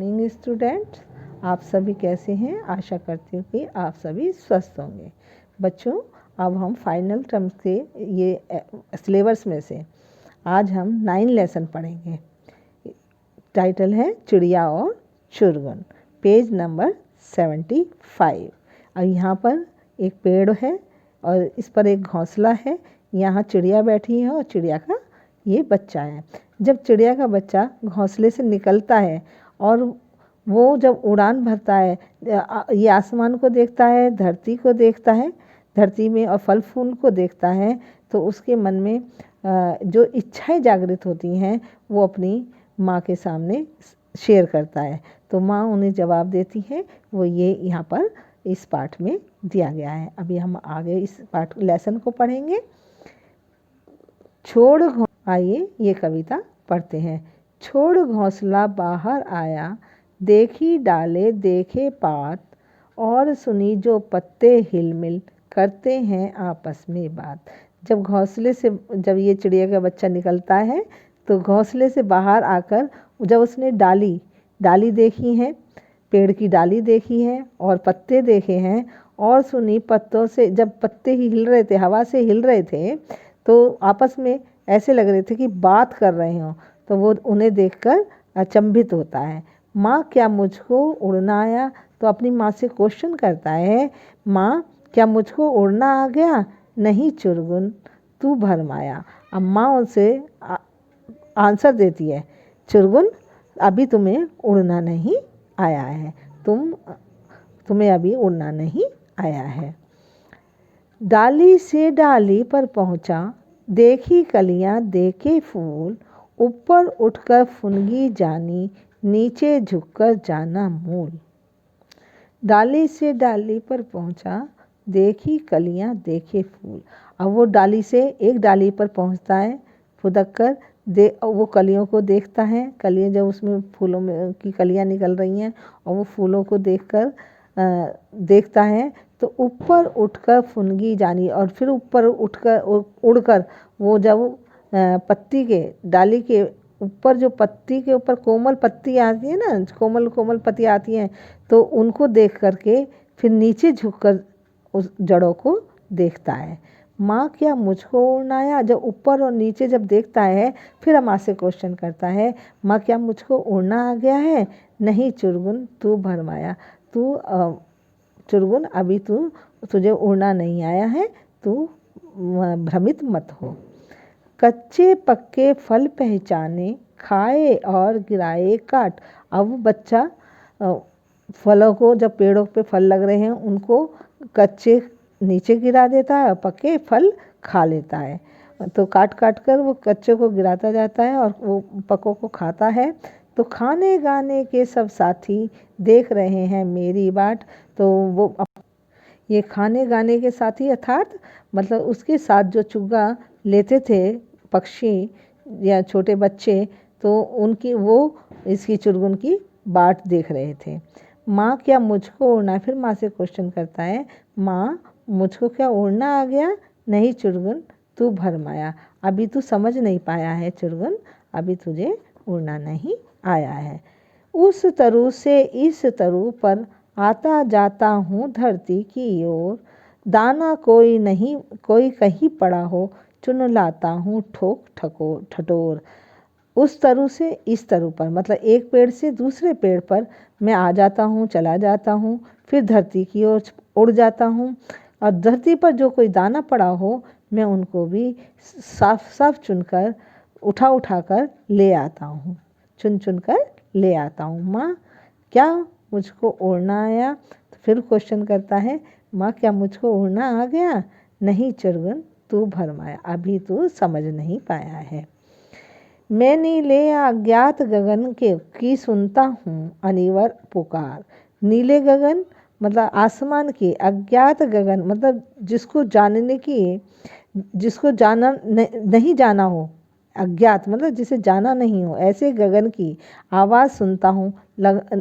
Morning students, आप सभी कैसे हैं। आशा करती हूँ कि आप सभी स्वस्थ होंगे। बच्चों, अब हम फाइनल टर्म्स के ये सिलेबस में से आज हम 9 लेसन पढ़ेंगे। टाइटल है चिड़िया और चुरगन, पेज नंबर 75। और यहाँ पर एक पेड़ है और इस पर एक घोंसला है। यहाँ चिड़िया बैठी है और चिड़िया का ये बच्चा है। जब चिड़िया का बच्चा घोंसले से निकलता है और वो जब उड़ान भरता है, ये आसमान को देखता है, धरती को देखता है, धरती में और फल फूल को देखता है, तो उसके मन में जो इच्छाएं जागृत होती हैं वो अपनी माँ के सामने शेयर करता है। तो माँ उन्हें जवाब देती है। वो ये यहाँ पर इस पाठ में दिया गया है। अभी हम आगे इस पाठ लेसन को पढ़ेंगे। आइए ये कविता पढ़ते हैं। छोड़ घोंसला बाहर आया, देखी डाले देखे पात, और सुनी जो पत्ते हिलमिल, करते हैं आपस में बात। जब घोंसले से जब ये चिड़िया का बच्चा निकलता है तो घोंसले से बाहर आकर जब उसने डाली देखी है, पेड़ की डाली देखी है और पत्ते देखे हैं, और सुनी पत्तों से, जब पत्ते हिल रहे थे, हवा से हिल रहे थे, तो आपस में ऐसे लग रहे थे कि बात कर रहे हों। तो वो उन्हें देखकर अचंभित होता है। माँ क्या मुझको उड़ना आया? तो अपनी माँ से क्वेश्चन करता है, माँ क्या मुझको उड़ना आ गया? नहीं चुरगुन तू भरमाया। अब माँ उनसे आंसर देती है, चुरगुन अभी तुम्हें उड़ना नहीं आया है, तुम्हें अभी उड़ना नहीं आया है। डाली से डाली पर पहुँचा, देखी कलियां देखे फूल, ऊपर उठकर फुनगी जानी, नीचे झुककर जाना मूल। डाली से डाली पर पहुंचा, देखी कलियां देखे फूल। अब वो डाली से एक डाली पर पहुंचता है, फुदक कर वो कलियों को देखता है। कलियां जब उसमें फूलों में की कलियां निकल रही हैं और वो फूलों को देखकर देखता है, तो ऊपर उठकर फुनगी जानी, और फिर ऊपर उड़कर वो जब पत्ती के डाली के ऊपर, जो पत्ती के ऊपर कोमल पत्ती आती है ना, कोमल कोमल पत्ती आती हैं, तो उनको देख करके फिर नीचे झुककर उस जड़ों को देखता है। माँ क्या मुझको उड़ना आया? जब ऊपर और नीचे जब देखता है, फिर माँ से क्वेश्चन करता है, माँ क्या मुझको उड़ना आ गया है? नहीं चुरगुन तू भरमाया। चुरगुन अभी तुझे उड़ना नहीं आया है, तू भ्रमित मत हो। कच्चे पक्के फल पहचाने, खाए और गिराए काट। अब बच्चा फलों को, जब पेड़ों पे फल लग रहे हैं, उनको कच्चे नीचे गिरा देता है और पक्के फल खा लेता है। तो काट काट कर वो कच्चे को गिराता जाता है और वो पक्कों को खाता है। तो खाने गाने के सब साथी देख रहे हैं मेरी बाट। तो वो ये खाने गाने के साथी अर्थात मतलब उसके साथ जो चुग्गा लेते थे पक्षी या छोटे बच्चे, तो उनकी वो इसकी चुरगुन की बाट देख रहे थे। माँ क्या मुझको उड़ना? फिर माँ से क्वेश्चन करता है, माँ मुझको क्या उड़ना आ गया? नहीं चुरगुन तू भरमाया। अभी तू समझ नहीं पाया है चुरगुन, अभी तुझे उड़ना नहीं आया है। उस तरु से इस तरु पर आता जाता हूँ धरती की ओर, दाना कोई नहीं कोई कहीं पड़ा हो, चुन लाता हूँ ठोक ठटोर। उस तरु से इस तरु पर मतलब एक पेड़ से दूसरे पेड़ पर मैं आ जाता हूँ, चला जाता हूँ, फिर धरती की ओर उड़ जाता हूँ, और धरती पर जो कोई दाना पड़ा हो मैं उनको भी साफ साफ चुनकर उठा कर ले आता हूँ, चुन कर ले आता हूँ। माँ क्या मुझको उड़ना आया? तो फिर क्वेश्चन करता है, माँ क्या मुझको उड़ना आ गया? नहीं चुरगुन तू भरमाया, अभी तू समझ नहीं पाया है। मैं नीले अज्ञात गगन की सुनता हूँ अनिवर पुकार। नीले गगन मतलब आसमान की, अज्ञात गगन मतलब जिसको जाना नहीं जाना हो, अज्ञात मतलब जिसे जाना नहीं हो, ऐसे गगन की आवाज़ सुनता हूँ।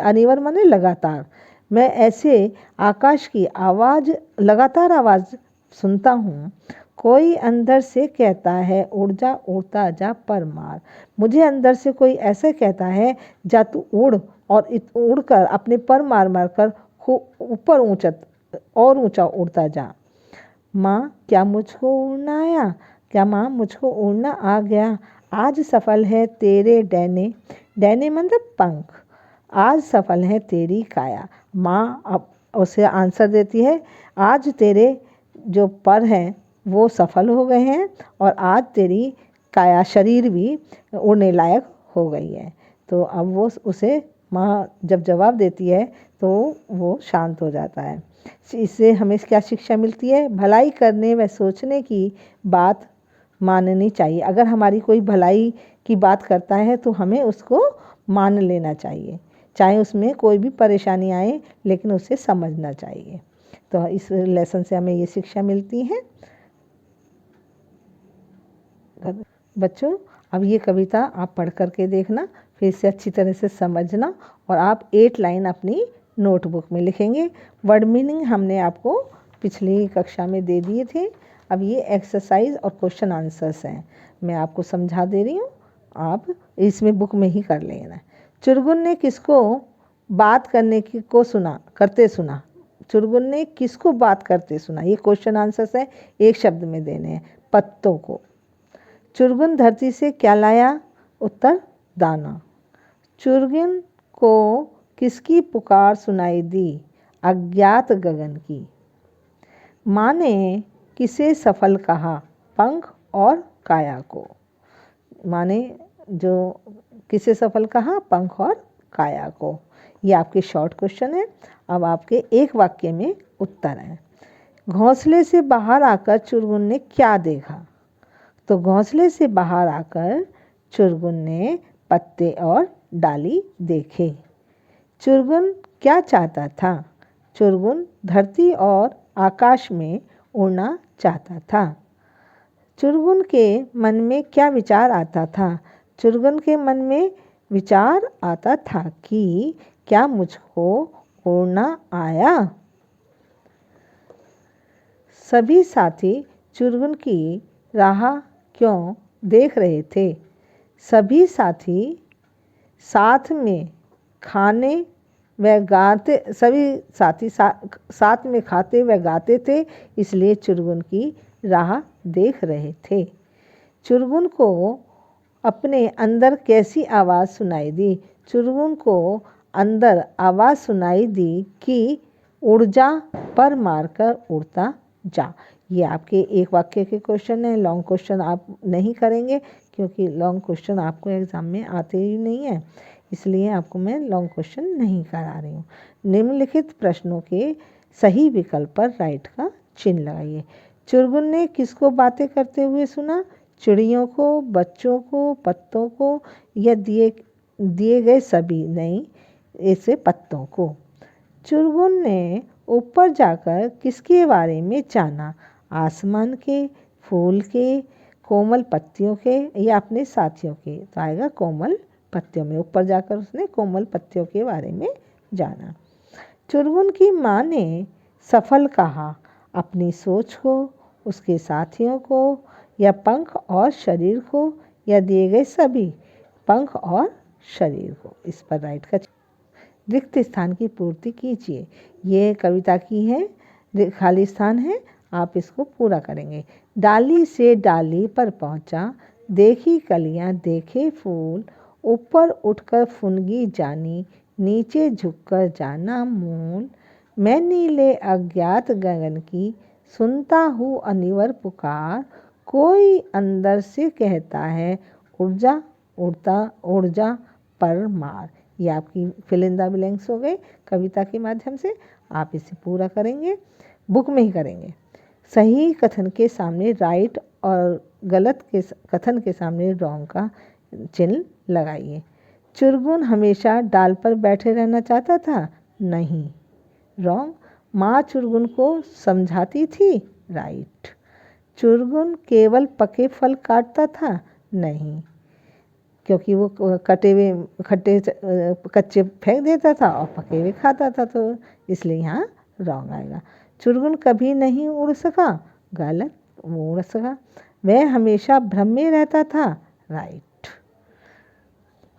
अनिवर माने लगातार। मैं ऐसे आकाश की आवाज़, लगातार आवाज़ सुनता हूँ। कोई अंदर से कहता है उड़ जा, उड़ता जा पर मार। मुझे अंदर से कोई ऐसे कहता है, जा तू उड़, और उड़कर अपने पर मार मार कर ऊपर ऊंचा उड़ता जा। माँ क्या मुझको उड़ना आया, क्या माँ मुझको उड़ना आ गया। आज सफल है तेरे डैने, डैने मतलब पंख, आज सफल है तेरी काया। माँ अब उसे आंसर देती है, आज तेरे जो पर हैं वो सफल हो गए हैं और आज तेरी काया शरीर भी उड़ने लायक हो गई है। तो अब वो उसे माँ जब जवाब देती है तो वो शांत हो जाता है। इससे हमें क्या शिक्षा मिलती है? भलाई करने व सोचने की बात माननी चाहिए। अगर हमारी कोई भलाई की बात करता है तो हमें उसको मान लेना चाहिए, चाहे उसमें कोई भी परेशानी आए, लेकिन उसे समझना चाहिए। तो इस लेसन से हमें ये शिक्षा मिलती है। बच्चों अब ये कविता आप पढ़ करके देखना, फिर इसे अच्छी तरह से समझना और आप 8 लाइन अपनी नोटबुक में लिखेंगे। वर्ड मीनिंग हमने आपको पिछली कक्षा में दे दिए थे। अब ये एक्सरसाइज और क्वेश्चन आंसर्स हैं, मैं आपको समझा दे रही हूँ, आप इसमें बुक में ही कर लेना। चुरगुन ने किसको बात करते सुना? चुरगुन ने किसको बात करते सुना? ये क्वेश्चन आंसर्स है, एक शब्द में देने हैं, पत्तों को। चुरगुन धरती से क्या लाया? उत्तर दाना। चुरगुन को किसकी पुकार सुनाई दी? अज्ञात गगन की। माँ ने किसे सफल कहा? पंख और काया को। माँ ने जो किसे सफल कहा? पंख और काया को। ये आपके शॉर्ट क्वेश्चन है। अब आपके एक वाक्य में उत्तर है। घोंसले से बाहर आकर चुरगुन ने क्या देखा? तो घोंसले से बाहर आकर चुरगुन ने पत्ते और डाली देखे। चुरगुन क्या चाहता था? चुरगुन धरती और आकाश में उड़ना चाहता था। चुरगुन के मन में क्या विचार आता था? चुरगुन के मन में विचार आता था कि क्या मुझको उड़ना आया? सभी साथी चुरगुन की राह क्यों देख रहे थे? सभी साथी साथ में खाने व गाते साथ में खाते व गाते थे, इसलिए चुरगुन की राह देख रहे थे। चुरगुन को अपने अंदर कैसी आवाज़ सुनाई दी? चुरगुन को अंदर आवाज़ सुनाई दी कि उड़ जा, पर मारकर उड़ता जा। ये आपके एक वाक्य के क्वेश्चन हैं। लॉन्ग क्वेश्चन आप नहीं करेंगे क्योंकि लॉन्ग क्वेश्चन आपको एग्ज़ाम में आते ही नहीं है, इसलिए आपको मैं लॉन्ग क्वेश्चन नहीं करा रही हूँ। निम्नलिखित प्रश्नों के सही विकल्प पर राइट का चिन्ह लगाइए। चुरगुन ने किसको बातें करते हुए सुना? चिड़ियों को, बच्चों को, पत्तों को, या दिए गए सभी? नहीं, ऐसे पत्तों को। चुरगुन ने ऊपर जाकर किसके बारे में जाना? आसमान के, फूल के, कोमल पत्तियों के, या अपने साथियों के? तो आएगा कोमल पत्तियों में। ऊपर जाकर उसने कोमल पत्तियों के बारे में जाना। चुरगुन की माँ ने सफल कहा? अपनी सोच को, उसके साथियों को, या पंख और शरीर को, या दिए गए सभी? पंख और शरीर को। इस पर राइट का रिक्त स्थान की पूर्ति कीजिए। ये कविता की है, खाली स्थान है, आप इसको पूरा करेंगे। डाली से डाली पर पहुंचा, देखी कलियां देखे फूल, ऊपर उठकर फुनगी जानी, नीचे झुककर जाना मूल। मैं नीले अज्ञात गगन की सुनता हूँ अनिवर पुकार, कोई अंदर से कहता है उड़ जा, उड़ जा पर मार। ये आपकी फिल इन द ब्लैंक्स हो गए कविता के माध्यम से। आप इसे पूरा करेंगे, बुक में ही करेंगे। सही कथन के सामने राइट और गलत के कथन के सामने रॉन्ग का चिन्ह लगाइए। चुरगुन हमेशा डाल पर बैठे रहना चाहता था? नहीं, रॉन्ग। माँ चुरगुन को समझाती थी? राइट। चुरगुन केवल पके फल काटता था? नहीं, क्योंकि वो कच्चे फेंक देता था और पके हुए खाता था, तो इसलिए यहाँ रॉन्ग आएगा। चुरगुन कभी नहीं उड़ सका? गलत, वो उड़ सका। वह हमेशा भ्रम में रहता था? राइट।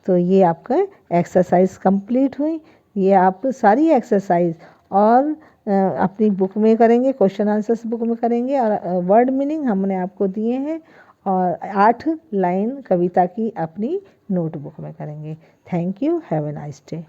तो ये आपका एक्सरसाइज कंप्लीट हुई। ये आप सारी एक्सरसाइज और अपनी बुक में करेंगे, क्वेश्चन आंसर्स बुक में करेंगे, और वर्ड मीनिंग हमने आपको दिए हैं, और 8 लाइन कविता की अपनी नोटबुक में करेंगे। Thank you, have a nice day.